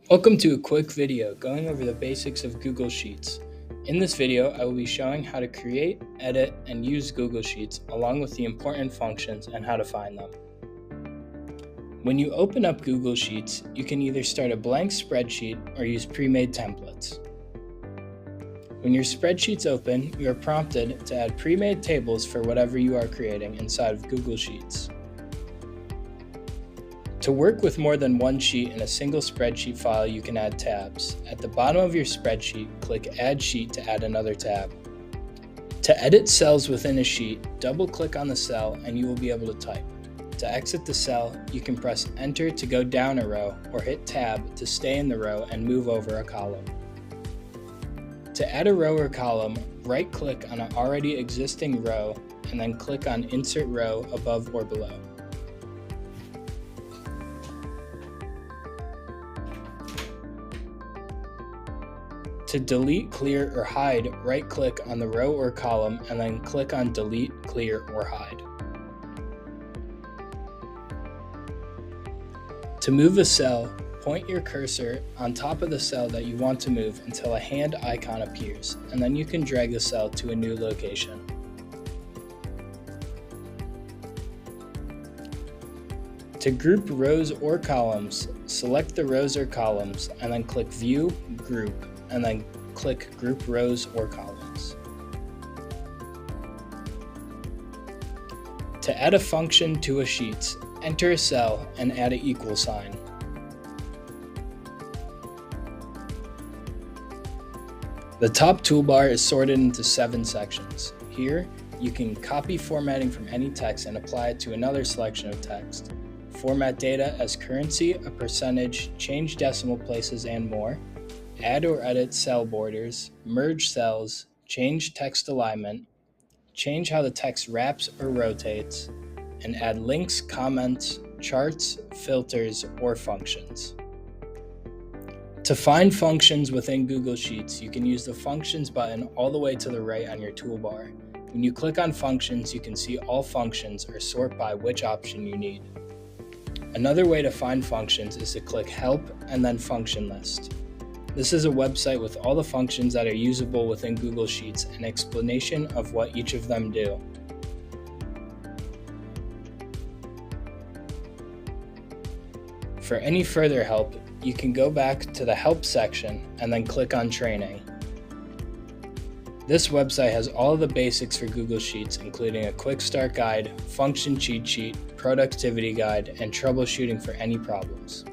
Welcome to a quick video going over the basics of Google Sheets. In this video, I will be showing how to create, edit, and use Google Sheets along with the important functions and how to find them. When you open up Google Sheets, you can either start a blank spreadsheet or use pre-made templates. When your spreadsheet's open, you are prompted to add pre-made tables for whatever you are creating inside of Google Sheets. To work with more than one sheet in a single spreadsheet file, you can add tabs. At the bottom of your spreadsheet, click Add Sheet to add another tab. To edit cells within a sheet, double-click on the cell and you will be able to type. To exit the cell, you can press Enter to go down a row or hit Tab to stay in the row and move over a column. To add a row or column, right-click on an already existing row and then click on Insert Row above or below. To delete, clear, or hide, right-click on the row or column and then click on Delete, Clear, or Hide. To move a cell, point your cursor on top of the cell that you want to move until a hand icon appears, and then you can drag the cell to a new location. To group rows or columns, select the rows or columns and then click View, Group, and then click Group Rows or Columns. To add a function to a sheet, enter a cell and add an equal sign. The top toolbar is sorted into 7 sections. Here, you can copy formatting from any text and apply it to another selection of text. Format data as currency, a percentage, change decimal places, and more. Add or edit cell borders, merge cells, change text alignment, change how the text wraps or rotates, and add links, comments, charts, filters, or functions. To find functions within Google Sheets, you can use the Functions button all the way to the right on your toolbar. When you click on Functions, you can see all functions or sort by which option you need. Another way to find functions is to click Help and then Function List. This is a website with all the functions that are usable within Google Sheets and an explanation of what each of them do. For any further help, you can go back to the Help section and then click on Training. This website has all of the basics for Google Sheets, including a quick start guide, function cheat sheet, productivity guide, and troubleshooting for any problems.